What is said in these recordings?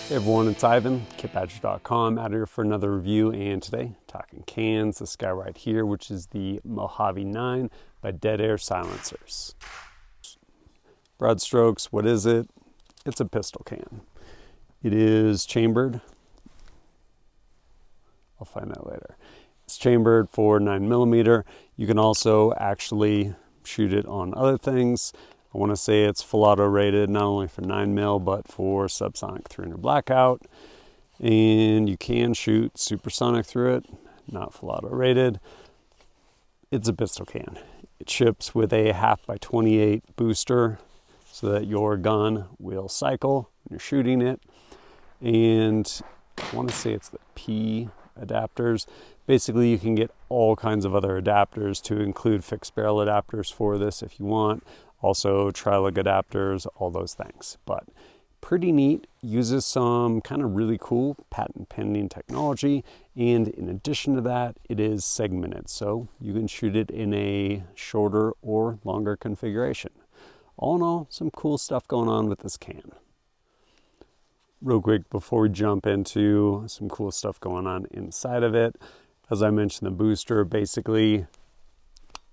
Hey everyone, it's Ivan, kitbadger.com, out here for another review, and today, talking cans, this guy right here, which is the Mojave 9 by Dead Air Silencers. Broad strokes, what is it? It's a pistol can. It is chambered. I'll find out later. It's chambered for 9mm. You can also actually shoot it on other things. I want to say it's full auto rated, not only for 9mm, but for subsonic 300 Blackout. And you can shoot supersonic through it, not full auto rated. It's a pistol can. It ships with a 1/2x28 booster so that your gun will cycle when you're shooting it. And I want to say it's the P adapters. Basically, you can get all kinds of other adapters to include fixed barrel adapters for this if you want. Also tri-lug adapters, all those things. But pretty neat, uses some kind of really cool patent pending technology. And in addition to that, it is segmented. So you can shoot it in a shorter or longer configuration. All in all, some cool stuff going on with this can. Real quick, before we jump into some cool stuff going on inside of it, as I mentioned, the booster, basically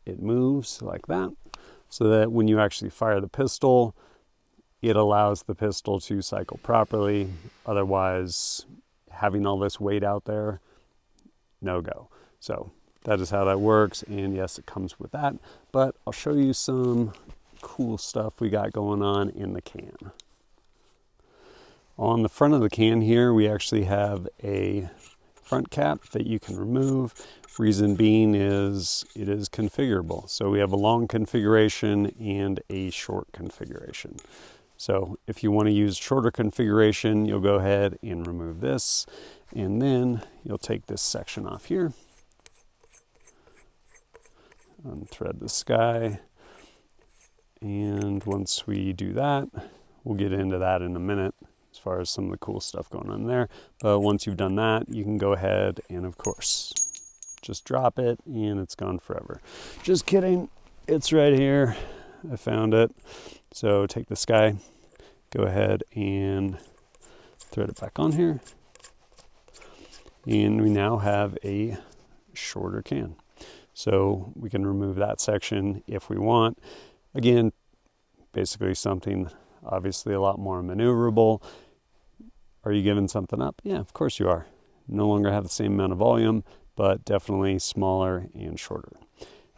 it moves like that, so that when you actually fire the pistol, it allows the pistol to cycle properly. Otherwise, having all this weight out there, no go. So that is how that works, and yes, it comes with that, but I'll show you some cool stuff we got going on in the can. On the front of the can here, we actually have a front cap that you can remove. Reason being is it is configurable. So we have a long configuration and a short configuration. So if you want to use shorter configuration, you'll go ahead and remove this, and then you'll take this section off here, unthread the sky, and once we do that, we'll get into that in a minute as far as some of the cool stuff going on there. But once you've done that, you can go ahead and, of course, just drop it and it's gone forever. Just kidding, it's right here. I found it. So take this guy, go ahead and thread it back on here. And we now have a shorter can. So we can remove that section if we want. Again, basically something obviously a lot more maneuverable. Are you giving something up? Yeah, of course you are. No longer have the same amount of volume, but definitely smaller and shorter.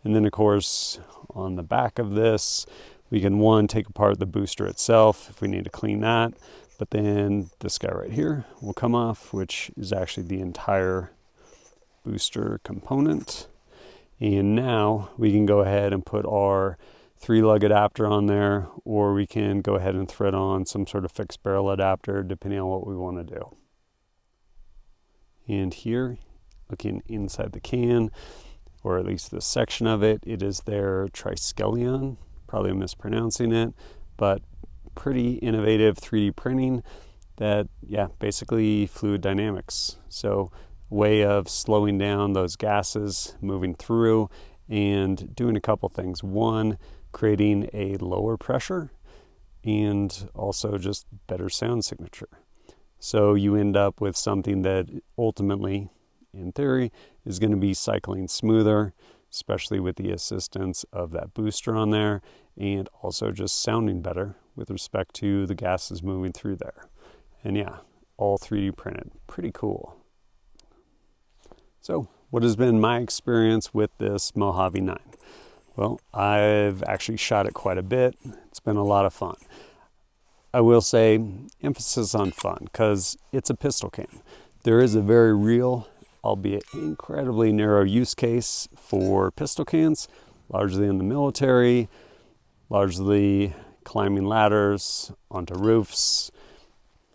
And then of course, on the back of this, we can take apart the booster itself if we need to clean that, but then this guy right here will come off, which is actually the entire booster component. And now we can go ahead and put our 3-lug adapter on there, or we can go ahead and thread on some sort of fixed barrel adapter depending on what we want to do. And here, looking inside the can, or at least this section of it, it is their Triskelion, probably mispronouncing it, but pretty innovative 3D printing that, yeah, basically fluid dynamics. So way of slowing down those gases moving through and doing a couple things. One, creating a lower pressure and also just better sound signature. So you end up with something that ultimately, in theory, is going to be cycling smoother, especially with the assistance of that booster on there, and also just sounding better with respect to the gases moving through there. And yeah, all 3D printed. Pretty cool. So what has been my experience with this Mojave 9? Well, I've actually shot it quite a bit. It's been a lot of fun. I will say, emphasis on fun, because it's a pistol can. There is a very real, albeit incredibly narrow use case for pistol cans, largely in the military, largely climbing ladders onto roofs,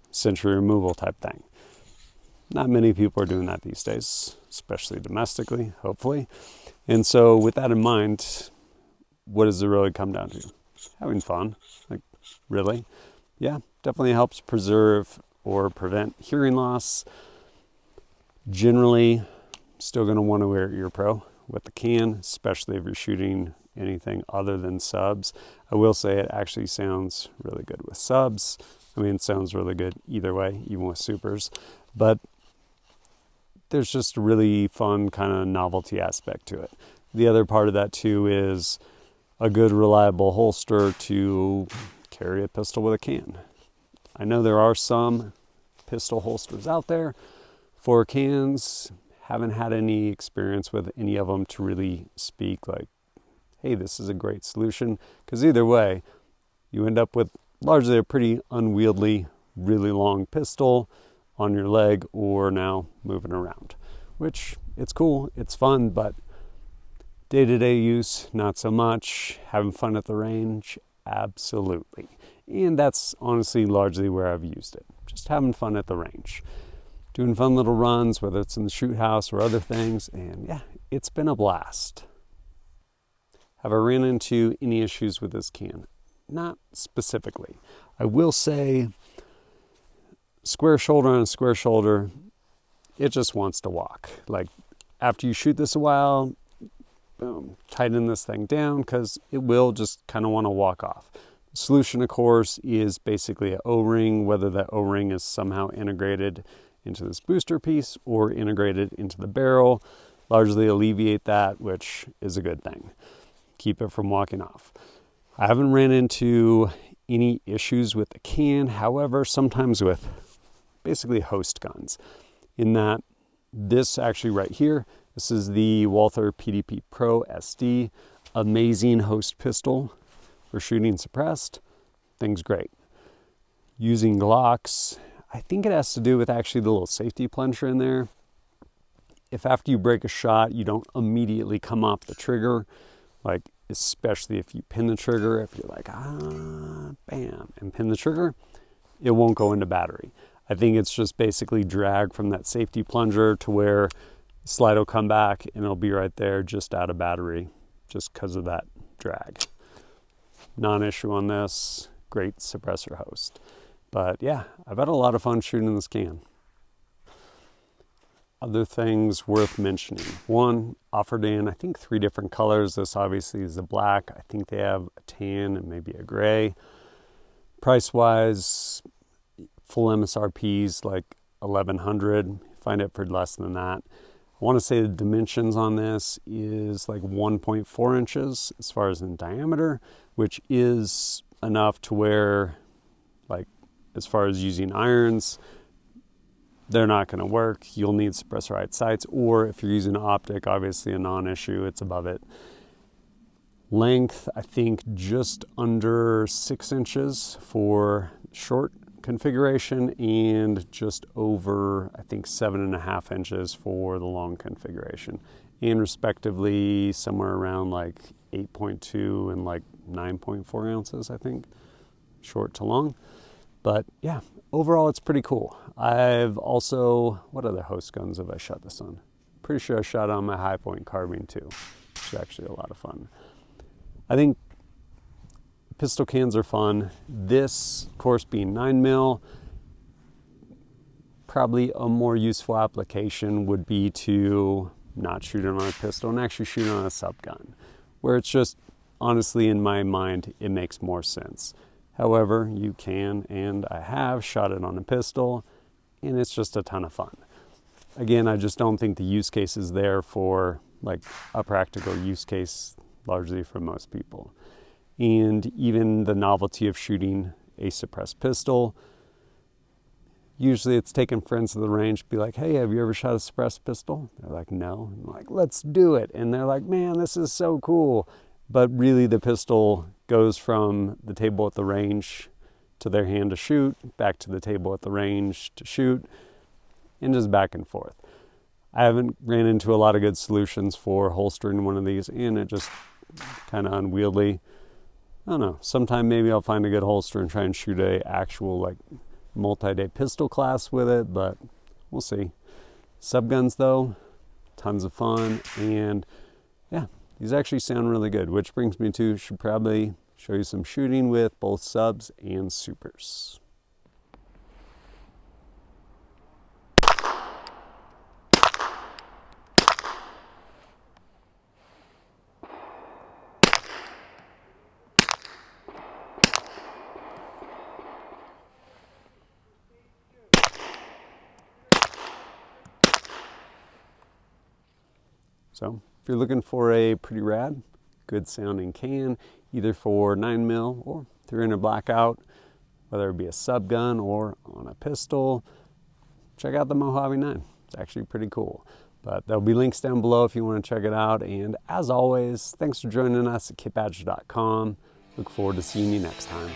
sentry removal type thing. Not many people are doing that these days, especially domestically, hopefully. And so with that in mind, what does it really come down to? Having fun. Like, really? Yeah, definitely helps preserve or prevent hearing loss. Generally, still going to want to wear ear pro with the can, especially if you're shooting anything other than subs. I will say it actually sounds really good with subs. I mean, it sounds really good either way, even with supers. But there's just a really fun kind of novelty aspect to it. The other part of that too is a good reliable holster to carry a pistol with a can. I know there are some pistol holsters out there for cans. Haven't had any experience with any of them to really speak like, hey, this is a great solution. Because either way, you end up with largely a pretty unwieldy, really long pistol on your leg or now moving around, which it's cool, it's fun, but day-to-day use, not so much. Having fun at the range, absolutely. And that's honestly largely where I've used it. Just having fun at the range. Doing fun little runs, whether it's in the shoot house or other things, and yeah, it's been a blast. Have I ran into any issues with this can? Not specifically. I will say, square shoulder on a square shoulder, it just wants to walk. Like, after you shoot this a while, boom, tighten this thing down because it will just kind of want to walk off. The solution, of course, is basically an O-ring, whether that O-ring is somehow integrated into this booster piece or integrated into the barrel. Largely alleviate that, which is a good thing. Keep it from walking off. I haven't ran into any issues with the can, however, sometimes with basically host guns. In that, this actually right here, this is the Walther PDP Pro SD. Amazing host pistol for shooting suppressed. Thing's great. Using Glocks, I think it has to do with actually the little safety plunger in there. If after you break a shot, you don't immediately come off the trigger, like especially if you pin the trigger, if you're like, bam, and pin the trigger, it won't go into battery. I think it's just basically drag from that safety plunger to where the slide will come back and it'll be right there just out of battery just because of that drag. Non-issue on this, great suppressor host. But yeah, I've had a lot of fun shooting this can. Other things worth mentioning. One, offered in, I think, 3 different colors. This obviously is the black. I think they have a tan and maybe a gray. Price-wise, full MSRP's like $1,100. Find it for less than that. I want to say the dimensions on this is like 1.4 inches as far as in diameter, which is enough to where, like, as far as using irons, they're not going to work. You'll need suppressor sights, or if you're using optic, obviously a non-issue, it's above it. Length, I think just under 6 inches for short configuration and just over, I think, 7.5 inches for the long configuration. And respectively, somewhere around like 8.2 and like 9.4 ounces, I think, short to long. But yeah, overall, it's pretty cool. I've also, what other host guns have I shot this on? Pretty sure I shot on my high point carbine too, which is actually a lot of fun. I think pistol cans are fun. This, of course, being 9mm, probably a more useful application would be to not shoot it on a pistol and actually shoot it on a sub gun, where it's just, honestly, in my mind, it makes more sense. However, you can, and I have shot it on a pistol, and it's just a ton of fun. Again, I just don't think the use case is there for like a practical use case, largely for most people. And even the novelty of shooting a suppressed pistol, usually it's taking friends to the range to be like, hey, have you ever shot a suppressed pistol? They're like, no. I'm like, let's do it. And they're like, man, this is so cool. But really the pistol goes from the table at the range to their hand to shoot, back to the table at the range to shoot, and just back and forth. I haven't ran into a lot of good solutions for holstering one of these, and it just kind of unwieldy. I don't know, sometime maybe I'll find a good holster and try and shoot a actual like multi-day pistol class with it, but we'll see. Subguns though, tons of fun, and yeah, these actually sound really good, which brings me to, should probably show you some shooting with both subs and supers. So if you're looking for a pretty rad, good sounding can, either for 9mm or 300 Blackout, whether it be a sub gun or on a pistol, check out the Mojave 9. It's actually pretty cool. But there'll be links down below if you want to check it out. And as always, thanks for joining us at kitbadger.com. Look forward to seeing you next time.